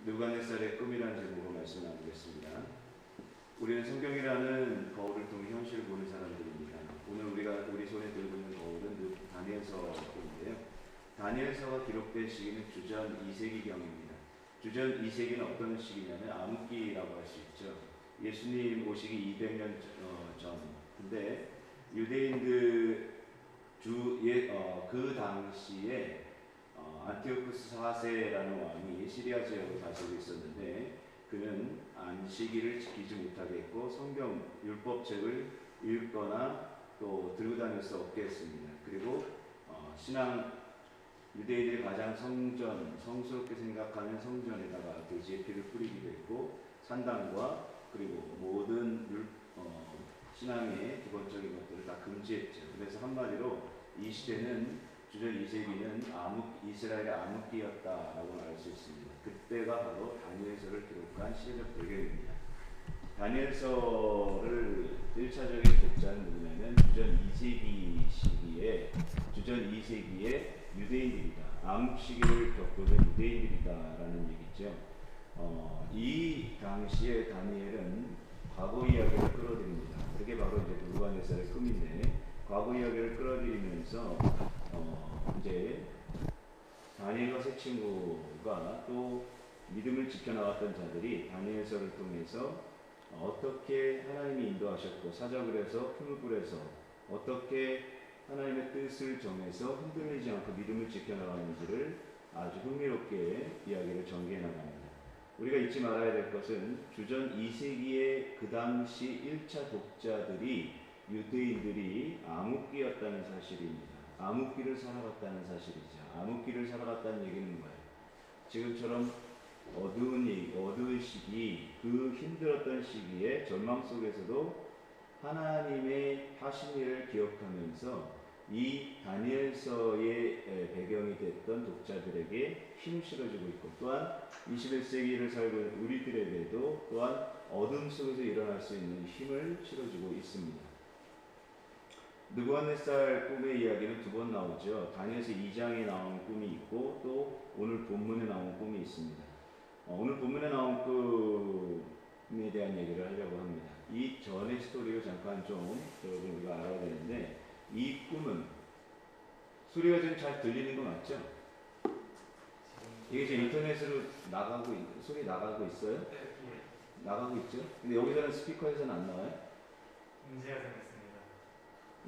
느부갓네살의 꿈이라는 제목으로 말씀 나누겠습니다. 우리는 성경이라는 거울을 통해 현실을 보는 사람들입니다. 오늘 우리 손에 들고 있는 거울은 다니엘서인데요. 다니엘서가 기록된 시기는 주전 2세기경입니다. 주전 2세기는 어떤 시기냐면 암흑기라고 할 수 있죠. 예수님 오시기 200년 전인데 유대인들 그 당시에 안티오쿠스 4세라는 왕이 시리아 지역을 다스리고 있었는데 그는 안식일을 지키지 못하게 했고 성경 율법책을 읽거나 또 들고 다닐 수 없게 했습니다. 그리고 유대인들이 가장 성스럽게 생각하는 성전에다가 돼지의 피를 뿌리기도 했고 산당과 그리고 모든 신앙의 기본적인 것들을 다 금지했죠. 그래서 한마디로 이 시대는 주전 2세기는 이스라엘의 암흑기였다라고 말할 수 있습니다. 그때가 바로 다니엘서를 기록한 시대적 배경입니다. 다니엘서를 1차적인 독자는 누구냐면 주전 2세기의 유대인들이다. 암흑 시기를 겪은 유대인들이다라는 얘기죠. 이 당시에 다니엘은 과거 이야기를 끌어들입니다. 그게 바로 이제 느부갓네살의 꿈인데 과거 이야기를 끌어들이면서 이제 다니엘과 세 친구가 또 믿음을 지켜나갔던 자들이 다니엘서를 통해서 어떻게 하나님이 인도하셨고 사자굴에서 풀불에서 어떻게 하나님의 뜻을 정해서 흔들리지 않고 믿음을 지켜나가는지를 아주 흥미롭게 이야기를 전개해 나갑니다. 우리가 잊지 말아야 될 것은 주전 2세기의 그 당시 1차 독자들이 유대인들이 암흑기였다는 사실입니다. 암흑기를 살아갔다는 사실이죠. 암흑기를 살아갔다는 얘기는 뭐예요? 지금처럼 어두운 시기, 그 힘들었던 시기에 절망 속에서도 하나님의 하신 일을 기억하면서 이 다니엘서의 배경이 됐던 독자들에게 힘을 실어주고 있고 또한 21세기를 살고 있는 우리들에게도 또한 어둠 속에서 일어날 수 있는 힘을 실어주고 있습니다. 느부갓네살 꿈의 이야기는 두 번 나오죠. 다니엘서 2장에 나온 꿈이 있고 또 오늘 본문에 나온 꿈이 있습니다. 오늘 본문에 나온 꿈에 대한 얘기를 하려고 합니다. 이 전의 스토리를 잠깐 좀 여러분 우리가 알아야 되는데 이 꿈은 소리가 좀 잘 들리는 거 맞죠? 이게 지금 인터넷으로 소리 나가고 있어요? 네. 나가고 있죠? 근데 여기서는 스피커에서는 안 나와요? 문제가 생겼습니다.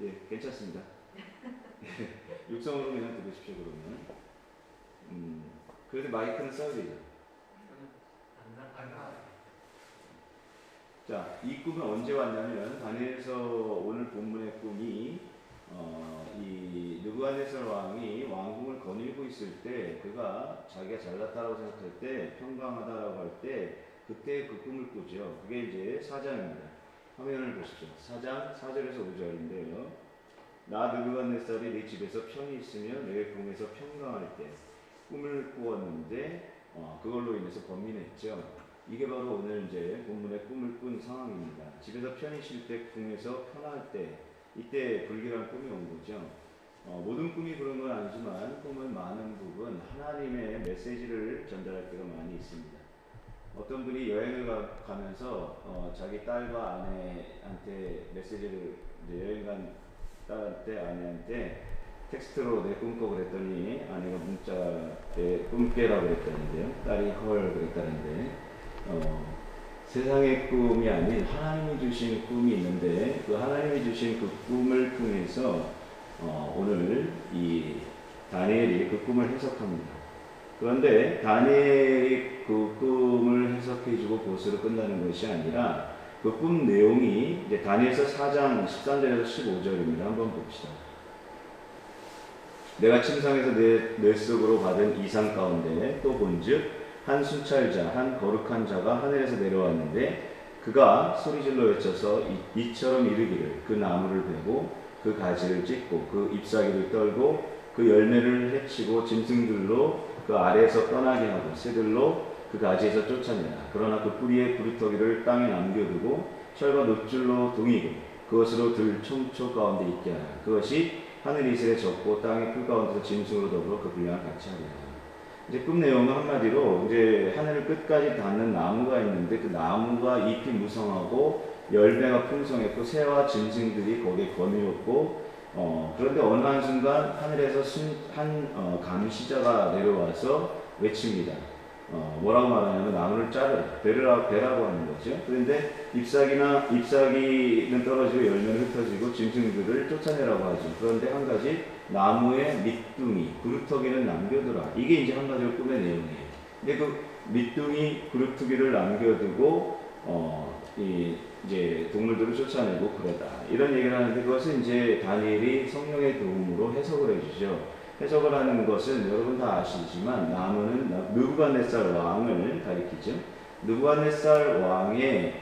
예, 괜찮습니다. 육성으로 그냥 들으십시오 그러면. 그래도 마이크는 써야 되죠. 안 나와요. 자, 이 꿈은 언제 왔냐면 다니엘서 오늘 본문의 꿈이 이 느부갓네살 왕이 왕궁을 거닐고 있을 때 그가 자기가 잘났다고 생각할 때 평강하다라고 할 때 그때 그 꿈을 꾸죠. 그게 이제 4장입니다. 화면을 보시죠. 4장 4절에서 5절인데요. 나 느부갓네살이 내 집에서 편히 있으며 내 궁에서 평강할 때 꿈을 꾸었는데 그걸로 인해서 번민했죠. 이게 바로 오늘 이제 본문의 꿈을 꾼 상황입니다. 집에서 편히 쉴 때 궁에서 편할 때 이때 불길한 꿈이 온 거죠. 모든 꿈이 그런 건 아니지만 꿈은 많은 부분 하나님의 메시지를 전달할 때가 많이 있습니다. 어떤 분이 여행을 가면서 자기 딸과 아내한테 메시지를 여행 간 딸한테 아내한테 텍스트로 내 꿈꿔 그랬더니 아내가 문자에 꿈깨라고 그랬다는데요. 딸이 헐 그랬다는데 세상의 꿈이 아닌 하나님이 주신 꿈이 있는데 그 하나님이 주신 그 꿈을 통해서 오늘 이 다니엘이 그 꿈을 해석합니다. 그런데 다니엘이 그 꿈을 해석해주고 보스로 끝나는 것이 아니라 그 꿈 내용이 이제 다니엘서 4장 13절에서 15절입니다. 한번 봅시다. 내가 침상에서 내 뇌 속으로 받은 이상 가운데 또 본즉 한 순찰자, 한 거룩한 자가 하늘에서 내려왔는데 그가 소리질러 외쳐서 이처럼 이르기를 그 나무를 베고 그 가지를 찢고 그 잎사귀를 떨고 그 열매를 해치고 짐승들로 그 아래에서 떠나게 하고 새들로 그 가지에서 쫓아내라. 그러나 그 뿌리의 부르터기를 땅에 남겨두고 철과 놋줄로 동이고 그것으로 들 총초 가운데 있게 하라. 그것이 하늘 이슬에 젖고 땅의 풀 가운데서 짐승으로 더불어 그 분량을 같이 하리라. 이제 꿈 내용은 한마디로 이제 하늘 끝까지 닿는 나무가 있는데 그 나무가 잎이 무성하고 열매가 풍성했고 새와 짐승들이 거기에 거느렸고 그런데 어느 한순간 하늘에서 한 감시자가 내려와서 외칩니다. 뭐라고 말하냐면 나무를 자르라, 베라고 하는 거죠. 그런데 잎사귀는 떨어지고 열매는 흩어지고 짐승들을 쫓아내라고 하죠. 그런데 한 가지 나무의 밑둥이, 구루터기는 남겨두라. 이게 이제 한 가지 꿈의 내용이에요. 근데 그 밑둥이, 구루터기를 남겨두고 이제 동물들을 쫓아내고 그러다. 이런 얘기를 하는데 그것은 이제 다니엘이 성령의 도움으로 해석을 해주죠. 해석을 하는 것은 여러분 다 아시지만 나무는 느부갓네살 왕을 가리키죠. 느부갓네살 왕의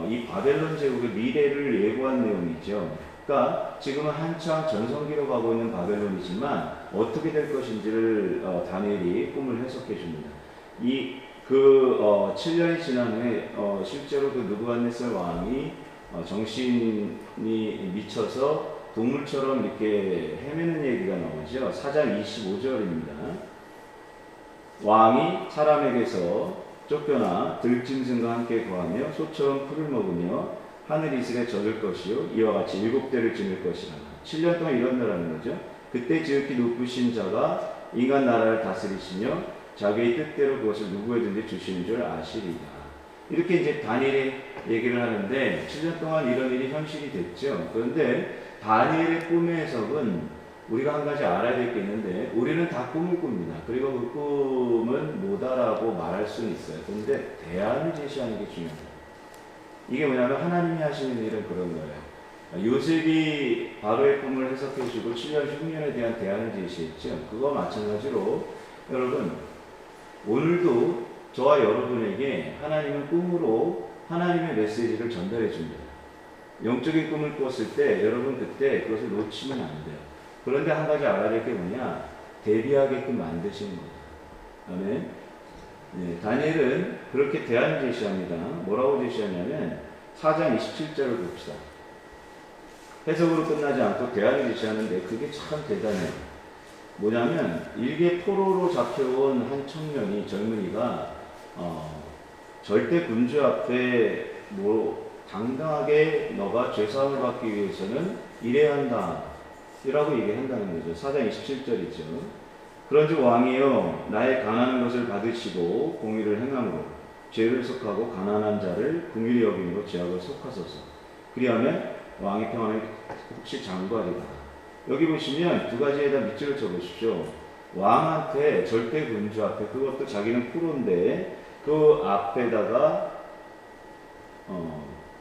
이 바벨론 제국의 미래를 예고한 내용이죠. 그러니까 지금은 한창 전성기로 가고 있는 바벨론이지만 어떻게 될 것인지를 다니엘이 꿈을 해석해 줍니다. 7년이 지난 후에 실제로 그 느부갓네살 왕이 정신이 미쳐서 동물처럼 이렇게 헤매는 얘기가 나오죠. 4장 25절입니다. 왕이 사람에게서 쫓겨나 들짐승과 함께 거하며 소처럼 풀을 먹으며 하늘 이슬에 젖을 것이요 이와 같이 7대를 지을 것이라. 7년 동안 이런다라는 거죠. 그때 지극히 높으신 자가 인간 나라를 다스리시며 자기의 뜻대로 그것을 누구에든지 주시는 줄 아시리라. 이렇게 이제 다니엘이 얘기를 하는데 7년 동안 이런 일이 현실이 됐죠. 그런데 다니엘의 꿈의 해석은 우리가 한 가지 알아야 될 게 있는데 우리는 다 꿈을 꿉니다. 그리고 그 꿈은 뭐다라고 말할 수는 있어요. 그런데 대안을 제시하는 게 중요합니다. 이게 뭐냐면 하나님이 하시는 일은 그런 거예요. 요셉이 바로의 꿈을 해석해주고 7년 흉년에 대한 대안을 제시했죠. 그거 마찬가지로 여러분 오늘도 저와 여러분에게 하나님은 꿈으로 하나님의 메시지를 전달해 줍니다. 영적인 꿈을 꿨을 때 여러분 그때 그것을 놓치면 안 돼요. 그런데 한 가지 알아야 될 게 뭐냐? 대비하게끔 만드시는 거예요. 아멘. 네, 다니엘은 그렇게 대안을 제시합니다. 뭐라고 제시하냐면 4장 27절을 봅시다. 해석으로 끝나지 않고 대안을 제시하는데 그게 참 대단해요. 뭐냐면 일개 포로로 잡혀온 한 청년이 젊은이가 절대 군주 앞에 당당하게 너가 죄사함을 받기 위해서는 일해야 한다 이라고 얘기한다는 거죠. 4장 27절이죠. 그런즉 왕이여 나의 가난한 것을 받으시고 공의를 행함으로 죄를 속하고 가난한 자를 긍휼히 여김으로 죄악을 속하소서. 그리하면 왕의 평안을 혹시 장구하리라. 여기 보시면 두 가지에다 밑줄을 쳐보십시오. 왕한테 절대 군주 앞에 그것도 자기는 포로인데 그 앞에다가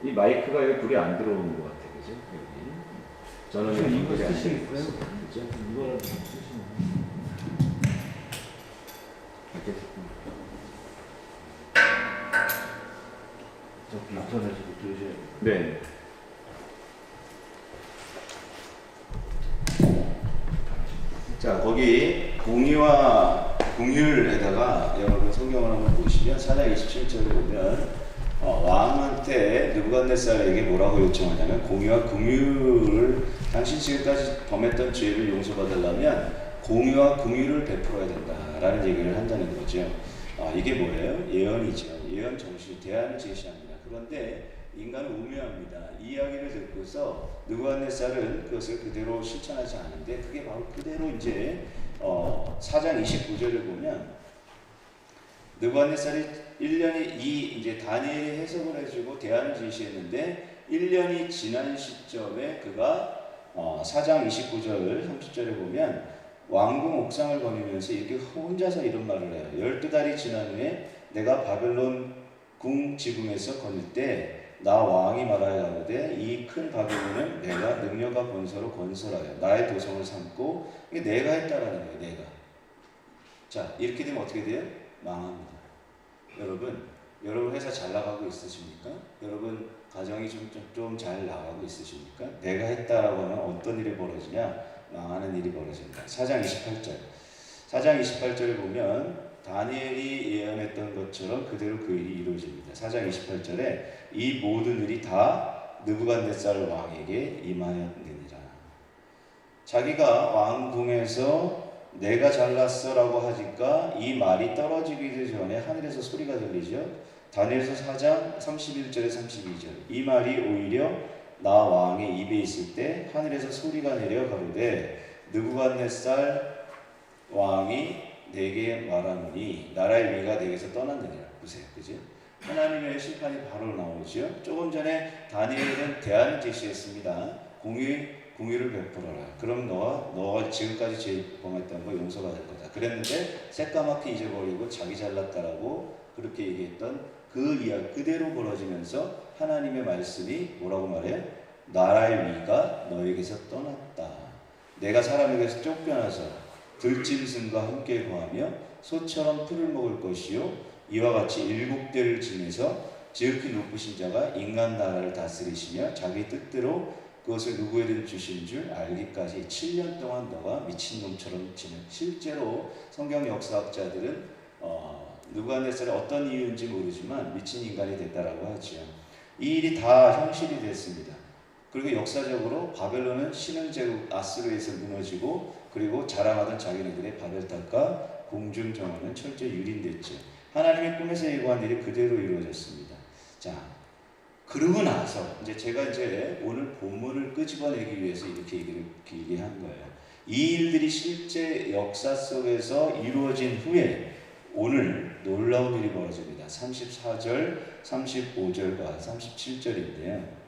이 마이크가 여기 불이 안 들어오는 것 같아요. 그죠? 여기. 저는 이거 쓰시겠어요? 그죠? 이거라도 쓰시면. 저기 인터넷으로 들으셔야 돼요. 네. 자, 거기 공의와 긍휼에다가 여러분 성경을 한번 보시면 4장 27절에 보면 왕한테 느부갓네살에게 뭐라고 요청하냐면 공의와 긍휼을 당신 지금까지 범했던 죄를 용서받으려면 공의와 긍휼을 베풀어야 된다라는 얘기를 한다는 거죠. 이게 뭐예요? 예언이죠. 예언 정신, 대안을 제시합니다. 그런데 인간은 우매합니다. 이 이야기를 듣고서 느부갓네살은 그것을 그대로 실천하지 않은데 그게 바로 그대로 이제 4장 29절을 보면 느부갓네살이 1년이 이제 다니엘이 해석을 해주고 대안을 제시했는데 1년이 지난 시점에 그가 4장 29절 30절에 보면 왕궁 옥상을 거니면서 이렇게 혼자서 이런 말을 해요. 12달이 지난 후에 내가 바벨론 궁 지붕에서 거닐 때 나 왕이 말하여 가로되 이 큰 바벨론은 내가 능력과 권세로 건설하여 나의 도성을 삼고 이게 내가 했다라는 거예요. 내가. 자, 이렇게 되면 어떻게 돼요? 망합니다. 여러분 회사 잘 나가고 있으십니까? 여러분 가정이 좀 잘 나가고 있으십니까? 내가 했다라고 하면 어떤 일이 벌어지냐? 망하는 일이 벌어집니다. 4장 28절. 4장 28절에 보면 다니엘이 예언했던 것처럼 그대로 그 일이 이루어집니다. 4장 28절에 이 모든 일이 다 느부갓네살 왕에게 임하였느니라. 자기가 왕궁에서 내가 잘났어라고 하니까 이 말이 떨어지기 전에 하늘에서 소리가 들리죠. 다니엘서 4장 31절에 32절. 이 말이 오히려 나 왕의 입에 있을 때 하늘에서 소리가 내려 가로되 느부갓네살 왕이 내게 말하노니 나라의 위가 내게서 떠났느니라. 보세요, 그죠? 하나님의 심판이 바로 나오죠. 조금 전에 다니엘은 대안을 제시했습니다. 공의를 베풀어라. 그럼 너가 지금까지 죄 범했던 거 용서받을 거다. 그랬는데 새까맣게 잊어버리고 자기 잘났다라고 그렇게 얘기했던 그 이야기 그대로 벌어지면서 하나님의 말씀이 뭐라고 말해요? 나라의 위가 너에게서 떠났다. 내가 사람에게서 쫓겨나서 들짐승과 함께 거하며 소처럼 풀을 먹을 것이요 이와 같이 7대를 지내서 지극히 높으신 자가 인간 나라를 다스리시며 자기 뜻대로 그것을 누구에든 주신 줄 알기까지 7년 동안 너가 미친놈처럼 지내. 실제로 성경 역사학자들은 느부갓네살이 어떤 이유인지 모르지만 미친 인간이 됐다라고 하죠. 이 일이 다 현실이 됐습니다. 그리고 역사적으로 바벨론은 신흥제국 아수르에서 무너지고 그리고 자랑하던 자기네들의 바벨탑과 공중정원은 철저히 유린됐죠. 하나님의 꿈에서 예고한 일이 그대로 이루어졌습니다. 자, 그러고 나서 제가 오늘 본문을 끄집어내기 위해서 이렇게 얘기를 길게 한 거예요. 이 일들이 실제 역사 속에서 이루어진 후에 오늘 놀라운 일이 벌어집니다. 34절, 35절과 37절인데요.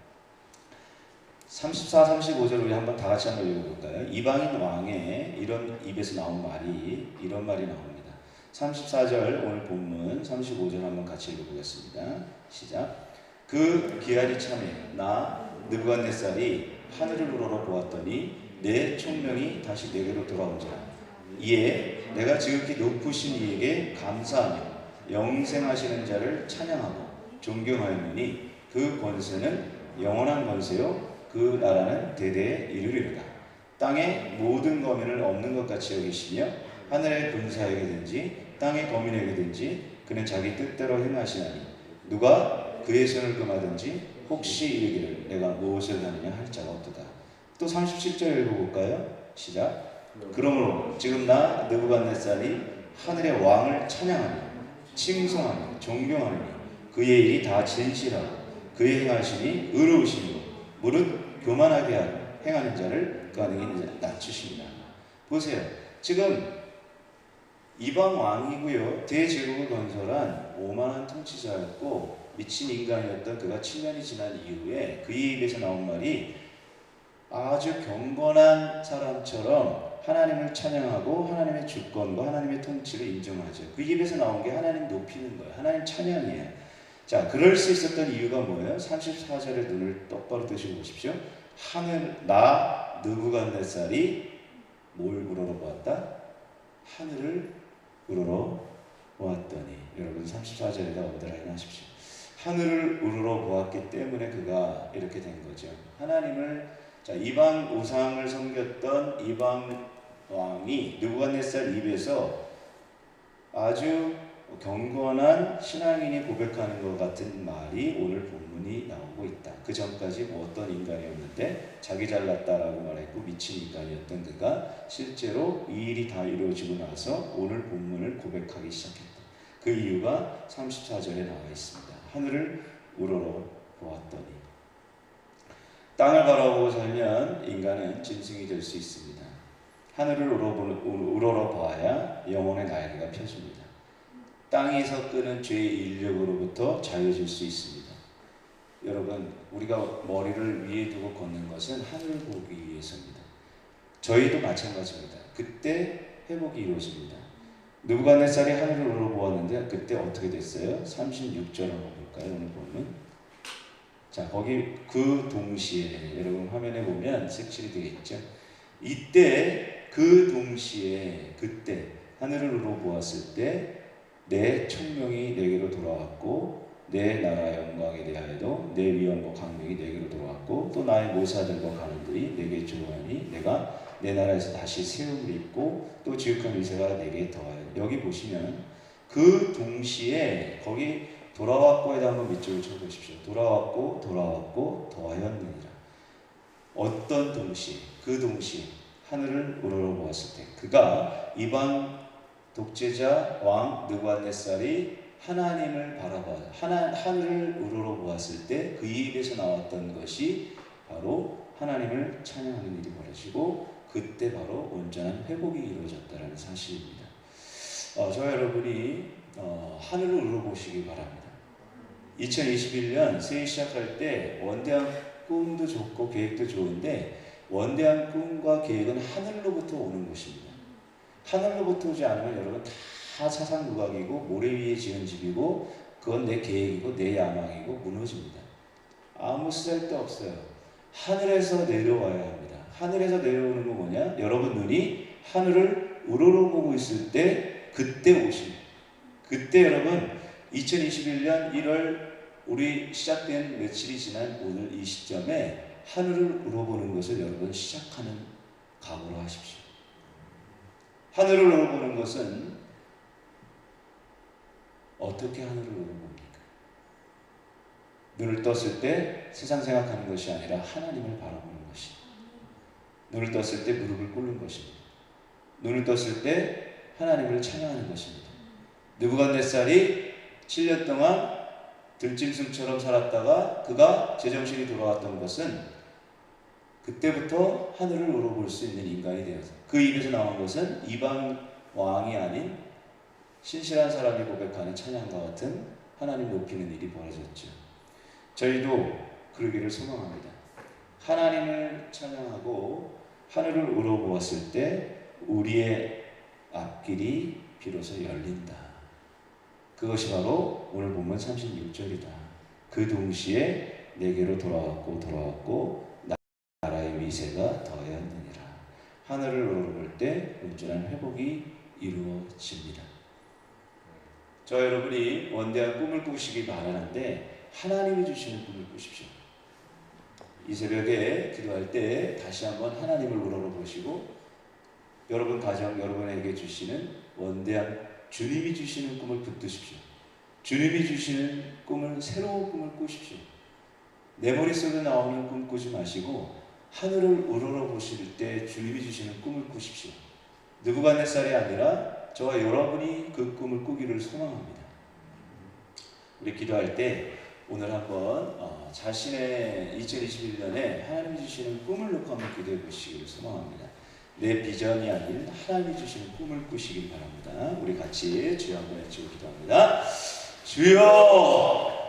34, 35절 우리 한번 다 같이 한번 읽어볼까요? 이방인 왕의 이런 입에서 나온 말이 이런 말이 나옵니다. 34절 오늘 본문 35절 한번 같이 읽어보겠습니다. 시작. 그 기한이 참에 나 느부갓네살이 하늘을 우러러 보았더니 내 총명이 다시 내게로 돌아온지라. 이에 내가 지극히 높으신 이에게 감사하며 영생하시는 자를 찬양하고 존경하였느니 그 권세는 영원한 권세요 그 나라는 대대에 이르리로다. 땅의 모든 거민을 없는 것 같이 여기시며 하늘의 군사에게든지 땅의 거민에게든지 그는 자기 뜻대로 행하시나니 누가 그의 손을 금하든지 혹시 이르기를 내가 무엇을 하느냐 할 자가 없도다. 또 37절 읽어볼까요? 시작. 그러므로 지금 나 느부갓네살이 하늘의 왕을 찬양하며 칭송하며 존경하며 그의 일이 다 진실하고 그의 행하심이 의로우시며 무릇 교만하게 하고 행하는 자를 가능히 낮추십니다. 보세요. 지금 이방 왕이고요. 대제국을 건설한 오만한 통치자였고 미친 인간이었던 그가 7년이 지난 이후에 그의 입에서 나온 말이 아주 경건한 사람처럼 하나님을 찬양하고 하나님의 주권과 하나님의 통치를 인정하죠. 그 입에서 나온 게 하나님 높이는 거예요. 하나님 찬양이에요. 자, 그럴 수 있었던 이유가 뭐예요? 34절에 눈을 똑바로 뜨시고 보십시오. 나 느부갓네살이 뭘 우러러 보았다? 하늘을 우러러 보았더니. 여러분 34절에다 어디라 하십시오. 하늘을 우러러 보았기 때문에 그가 이렇게 된 거죠. 하나님을 이방 우상을 섬겼던 이방 왕이 느부갓네살 입에서 아주 경건한 신앙인이 고백하는 것 같은 말이 오늘 본문이 나오고 있다. 그 전까지 어떤 인간이었는데 자기 잘났다라고 말했고 미친 인간이었던 그가 실제로 이 일이 다 이루어지고 나서 오늘 본문을 고백하기 시작했다. 그 이유가 34절에 나와 있습니다. 하늘을 우러러 보았더니. 땅을 바라보고 살면 인간은 짐승이 될 수 있습니다. 하늘을 우러러 봐야 영혼의 날개가 펴집니다. 땅에서 끄는 죄의 인력으로부터 자유해질 수 있습니다. 여러분, 우리가 머리를 위에 두고 걷는 것은 하늘을 보기 위해서입니다. 저희도 마찬가지입니다. 그때 회복이 이루어집니다. 느부갓네살이 하늘을 우러보았는데 그때 어떻게 됐어요? 36절 한번 볼까요? 오늘 보면 자, 거기 그 동시에 여러분 화면에 보면 색칠이 되어 있죠. 이때 그 동시에 그때 하늘을 우러보았을 때 내 총명이 내게로 돌아왔고 내 나라 영광에 대하여도 내 위엄과 강력이 내게로 돌아왔고 또 나의 모사들과 가는들이 내게 조하니 내가 내 나라에서 다시 세움을 입고 또 지극한 위세가 내게 더하여. 여기 보시면 그 동시에 거기 돌아왔고에다 한번 밑줄을 쳐보십시오. 돌아왔고 더하였느니라. 어떤 동시에? 그 동시에 하늘을 우러러보았을 때 그가 이방 독재자 왕 느부갓네살이 하나님을 하늘을 우러러보았을 때 그 입에서 나왔던 것이 바로 하나님을 찬양하는 일이 벌어지고 그때 바로 온전한 회복이 이루어졌다는 사실입니다. 저와 여러분이 하늘을 우러보시기 바랍니다. 2021년 새해 시작할 때 원대한 꿈도 좋고 계획도 좋은데 원대한 꿈과 계획은 하늘로부터 오는 것입니다. 하늘로부터 오지 않으면 여러분 다 사상누각이고 모래 위에 지은 집이고 그건 내 계획이고 내 야망이고 무너집니다. 아무 쓸데 없어요. 하늘에서 내려와야 합니다. 하늘에서 내려오는 건 뭐냐? 여러분 눈이 하늘을 우러러보고 있을 때 그때 오십니다. 그때 여러분 2021년 1월 우리 시작된 며칠이 지난 오늘 이 시점에 하늘을 우러보는 것을 여러분 시작하는 각오로 하십시오. 하늘을 우러보는 것은 어떻게 하늘을 우러봅니까? 눈을 떴을 때 세상 생각하는 것이 아니라 하나님을 바라보는 것입니다. 눈을 떴을 때 무릎을 꿇는 것입니다. 눈을 떴을 때 하나님을 찬양하는 것입니다. 느부갓네살이 7년 동안 들짐승처럼 살았다가 그가 제정신이 돌아왔던 것은 그때부터 하늘을 우러볼 수 있는 인간이 되어서 그 입에서 나온 것은 이방 왕이 아닌 신실한 사람이 고백하는 찬양과 같은 하나님 높이는 일이 벌어졌죠. 저희도 그러기를 소망합니다. 하나님을 찬양하고 하늘을 우러보았을 때 우리의 앞길이 비로소 열린다. 그것이 바로 오늘 본문 36절이다. 그 동시에 내게로 돌아왔고 나라의 위세가 더하였느니라. 하늘을 우러볼 때 온전한 회복이 이루어집니다. 저 여러분이 원대한 꿈을 꾸시기 바라는데 하나님이 주시는 꿈을 꾸십시오. 이 새벽에 기도할 때 다시 한번 하나님을 우러러보시고 여러분 가정 여러분에게 주시는 원대한 주님이 주시는 꿈을 붙드십시오. 주님이 주시는 꿈을 새로운 꿈을 꾸십시오. 내 머릿속에 나오는 꿈 꾸지 마시고 하늘을 우러러보실 때 주님이 주시는 꿈을 꾸십시오. 느부갓네살이 아니라 저와 여러분이 그 꿈을 꾸기를 소망합니다. 우리 기도할 때 오늘 한번 자신의 2021년에 하나님이 주시는 꿈을 놓고 한번 기도해 보시기를 소망합니다. 내 비전이 아닌 하나님이 주시는 꿈을 꾸시길 바랍니다. 우리 같이 주여 한번 외치고 기도합니다. 주여!